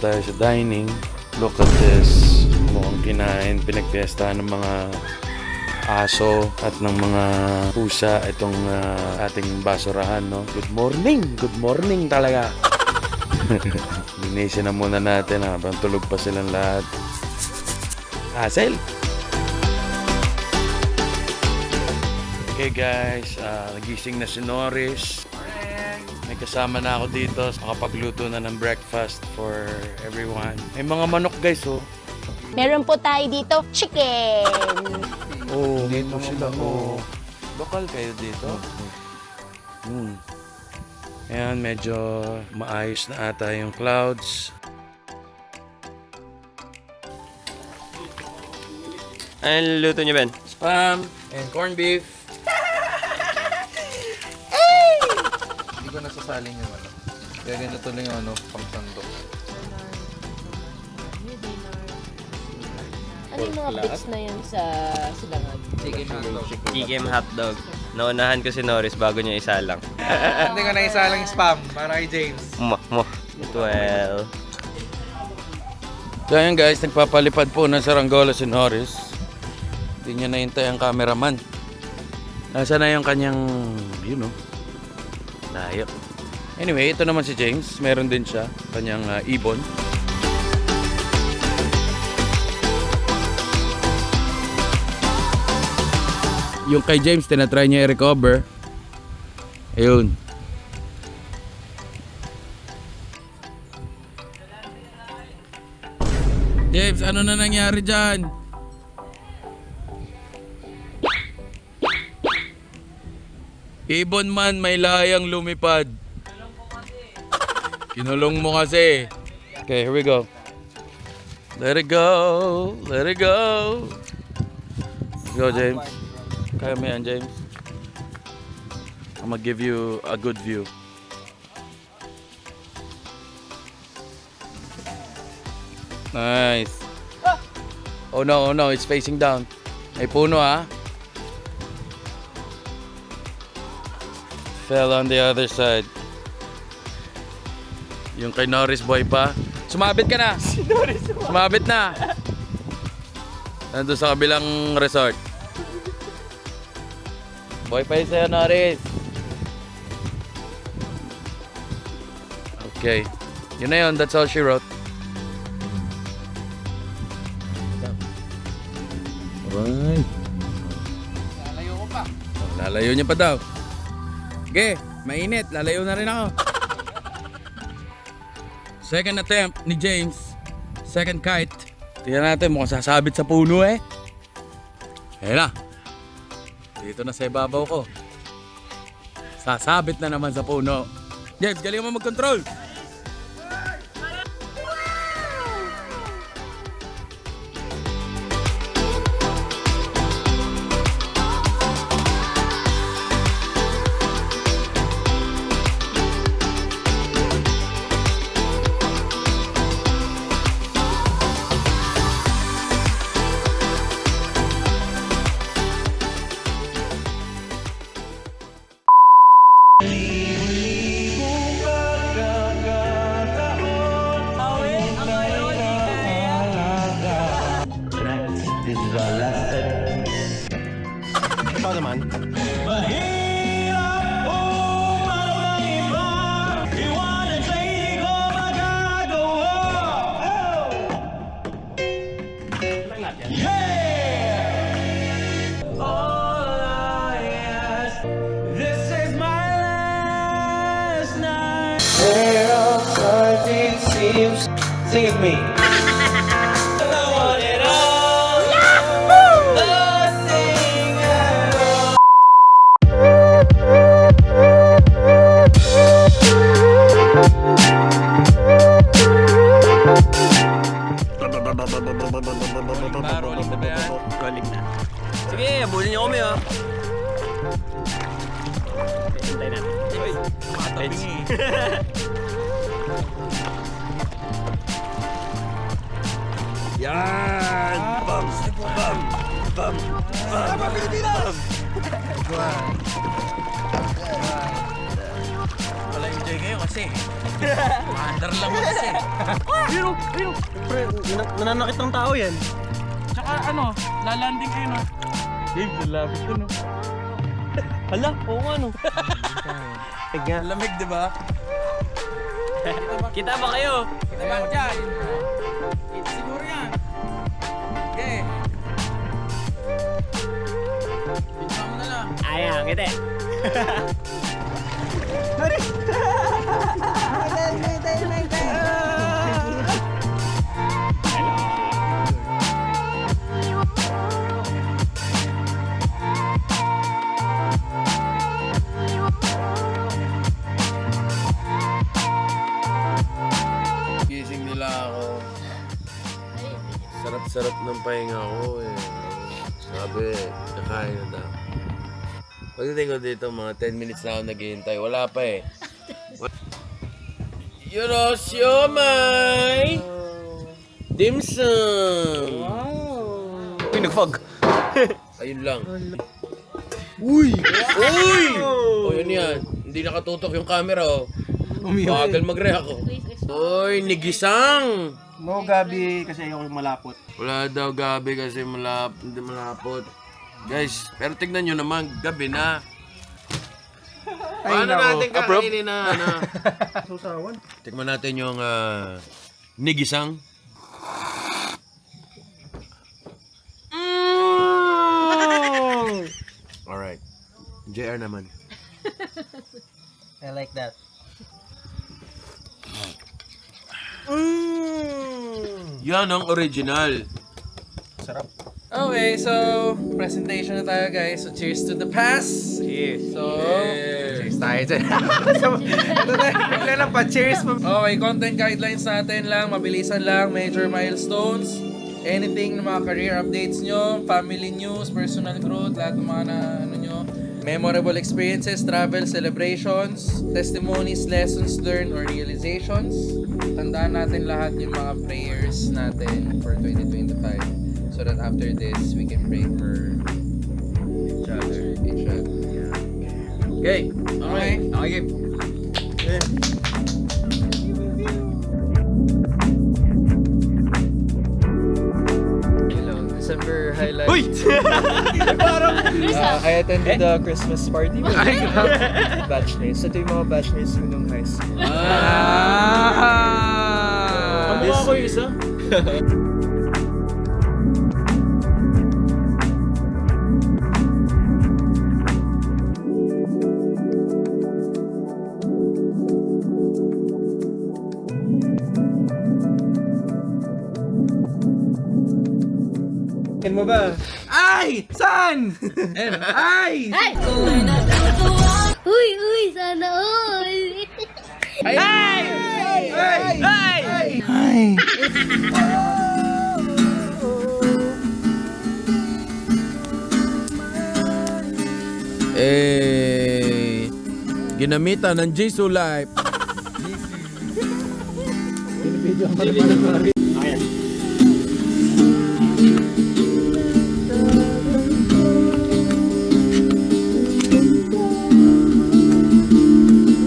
tayo sa dining. Look at this. Mukhang kinain, pinagpiestahan ng mga aso at ng mga pusa itong ating basurahan, no? Good morning talaga. Linisin na muna natin habang tulog pa silang lahat. Hassle! Okay guys, nagising na si Norris. May kasama na ako dito. Makapagluto na ng breakfast for everyone. May mga manok guys, oh. Meron po tayo dito, chicken. Oh, dito sila. Oh. Lokal kayo dito? Ayan, medyo maayos na ata yung clouds. Ano luto niyo, Ben? Spam and corned beef. Hindi ko nasasaling yung ano. Kaya ganito lang yung ano, pang-sandok. Ano yung mga bits na yan sa silangan? Chicken hotdog. Naunahan ko si Norris bago niya isalang. Hindi ko na isa lang spam para kay James. 12. So ayan guys, nagpapalipad po ng saranggola si Norris. Hindi niya nahintay ang cameraman. Nasa na yung kanyang, layo. Anyway, ito naman si James. Meron din siya, kanyang ibon. Yung kay James, tinatry niya i-recover. Ayun. James, ano na nangyari dyan? Ibon man, may layang lumipad. Kinulong mo kasi. Okay, here we go. Let it go. Let it go. Let's go, James. Kaya mo yan, James. I'm gonna give you a good view. Nice. Oh no, it's facing down. May puno, ha? Fell on the other side. Yung kay Norris boy pa. Sumabit ka na. Si Norris sumabit na. Nandun sa kabilang resort. Boy pa yun sa'yo, Norris. Okay. Yun na yun. That's all she wrote. Alright. Lalayo ko pa. Lalayo niya pa daw. Sige, mainit. Lalayo na rin ako. Second attempt ni James. Second kite. Tingnan natin, mukhang sasabit sa puno eh. Ayan na. Dito na sa ibabaw ko. Sasabit na naman sa puno. James, galing mo mag-control. Ikaw naman. Sing with me. Rolling na ba yan? Rolling na. Sige, abulin niyo kami, oh. Hintay natin. Uy, tumatabing eh. Yan! Bam! Bam! Bam! Bam! Pilipinas! Wala yung Jay ngayon kasi kasi. Mandar lang kasi. Ayun. Pre, nananakit ng tao yan. Tsaka ano, lalanding kayo no. Dave, lalapit ko no. Hala, oo nga no. Tiga. Lamig, di ba? Kita ba kayo? Diba dyan? Siguro yan. Okay. Pinta mo na lang. Ayan, kita. Gising nila ako. Sarap-sarap ng pahinga ko eh. Sabi, kakain na daw. Pagdating ko dito, mga 10 minutes na ako naghihintay. Wala pa eh. You know, siomay! Dim sum! Uy, nag-fog. Ayun lang. Uy! Uy! O yun yan. Hindi nakatutok yung camera oh. Bagal mag-react ko. Uy, nigisang! No, Gabi, kasi ayoko malapot. Wala daw gabi kasi hindi malapot. Guys, pero tignan nyo naman, gabi na. Paano natin kakainin na ano? Susawan. Tikman natin yung nigisang. Alright. JR naman. I like that. Yan ang original. Sarap. Okay, so presentation na tayo guys. So cheers to the past. Cheers. So, cheers tayo dyan. So, ito na, bigla lang pa. Cheers. Okay, content guidelines natin lang. Mabilisan lang. Major milestones. Anything na mga career updates nyo, family news, personal growth, lahat ng mga ano nyo. Memorable experiences, travel, celebrations, testimonies, lessons learned, or realizations. Tandaan natin lahat yung mga prayers natin for 2025. So that after this, we can pray for each other. Okay. Okay. Okay. Hello, December highlight. Uy! I attended the Christmas party with my batchmates. Ito yung mga batchmates ko nung high school. Kamukha ko yung isa. Kin mo ba? Ay! Saan? Ay! Ay! Uy, sana all! Ay! Ay! Ay! Ay! Ginamitan ng Jisoo Life. Ayan.